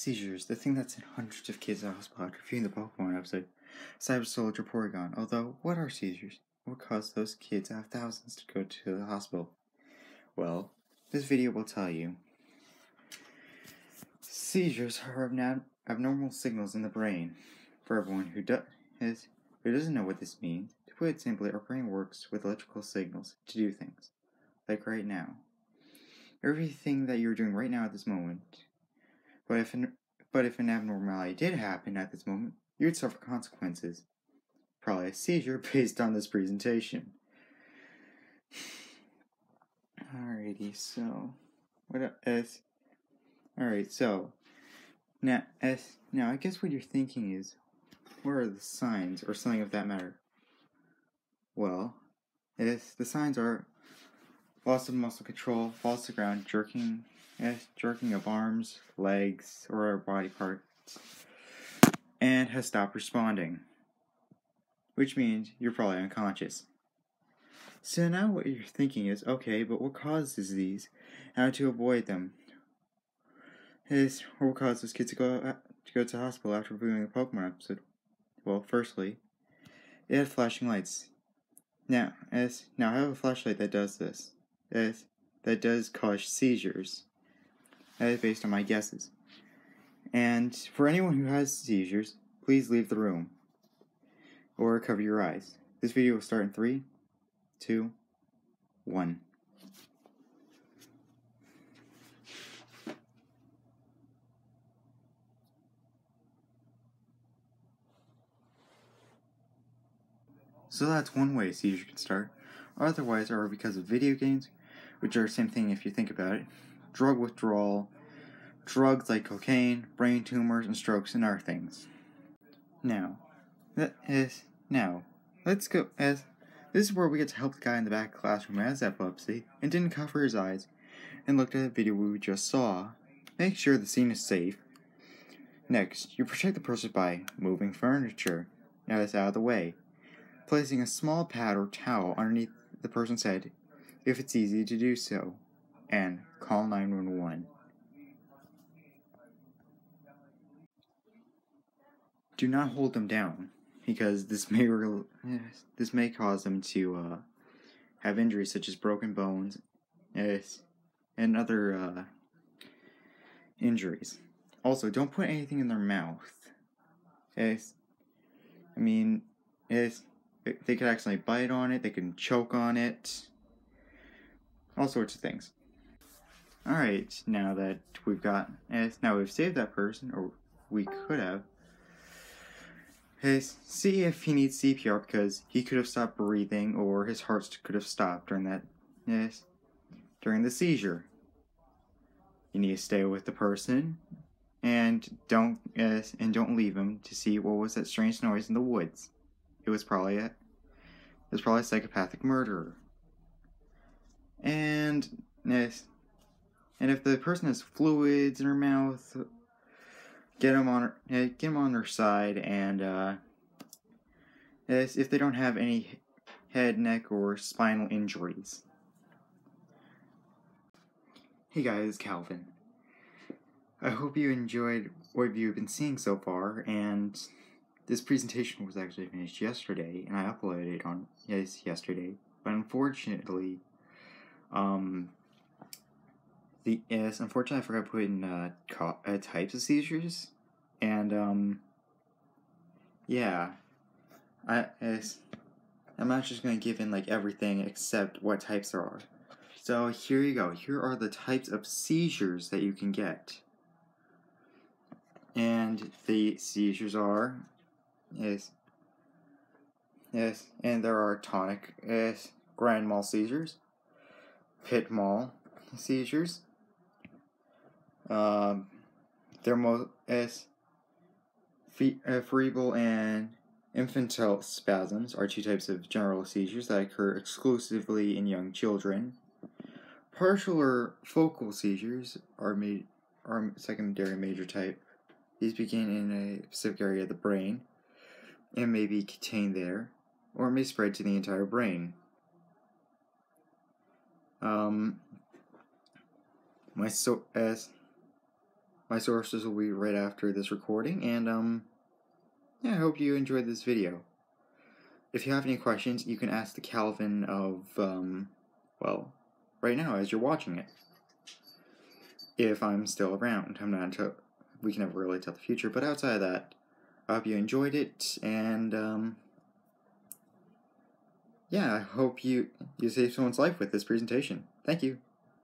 Seizures, the thing that sent hundreds of kids to the hospital after viewing the Pokemon episode. Cyber Soldier Porygon. Although, what are seizures? What caused those kids to have thousands to go to the hospital? Well, this video will tell you. Seizures are abnormal signals in the brain. For everyone who doesn't know what this means, to put it simply, our brain works with electrical signals to do things. Like right now. Everything that you're doing right now at this moment. But if an abnormality did happen at this moment, you would suffer consequences. Probably a seizure based on this presentation. Alrighty, so now I guess what you're thinking is, what are the signs or something of that matter? Well, the signs are loss of muscle control, falls to the ground, jerking of arms, legs, or body parts, and has stopped responding, which means you're probably unconscious. So now what you're thinking is, okay, but what causes these? How to avoid them? What causes kids to go to the hospital after viewing a Pokemon episode? Well, firstly, it had flashing lights. Now I have a flashlight that does this. That does cause seizures. That is based on my guesses. And for anyone who has seizures, please leave the room. Or cover your eyes. This video will start in 3, 2, 1. So that's one way a seizure can start. Otherwise are because of video games, which are the same thing if you think about it. Drug withdrawal, drugs like cocaine, brain tumors, and strokes, and other things. Let's go. This is where we get to help the guy in the back classroom who has epilepsy and didn't cover his eyes and looked at the video we just saw. Make sure the scene is safe. Next, you protect the person by moving furniture out of the way, placing a small pad or towel underneath the person's head if it's easy to do so, and call 911. Do not hold them down, because this may cause them to have injuries such as broken bones and other injuries. Also, don't put anything in their mouth. They could accidentally bite on it, they can choke on it, all sorts of things. Alright, now we've saved that person, or we could have, see if he needs CPR because he could have stopped breathing or his heart could have stopped during the seizure. You need to stay with the person and don't leave him to see what was that strange noise in the woods. It was probably a psychopathic murderer. And if the person has fluids in her mouth, get them on their side, and if they don't have any head, neck, or spinal injuries. Hey guys, it's Calvin. I hope you enjoyed what you've been seeing so far, and this presentation was actually finished yesterday, and I uploaded it on yesterday. But unfortunately, unfortunately, I forgot to put in types of seizures, and I'm not just gonna give in like everything except what types there are. So here you go. Here are the types of seizures that you can get, and the seizures are and there are tonic grand mal seizures, pit mal seizures, cerebral and infantile spasms are two types of general seizures that occur exclusively in young children. Partial or focal seizures are secondary major type. These begin in a specific area of the brain and may be contained there, or may spread to the entire brain. My sources will be right after this recording, and yeah, I hope you enjoyed this video. If you have any questions, you can ask the Calvin of, well, right now as you're watching it. If I'm still around. We can never really tell the future, but outside of that, I hope you enjoyed it, and yeah, I hope you saved someone's life with this presentation. Thank you.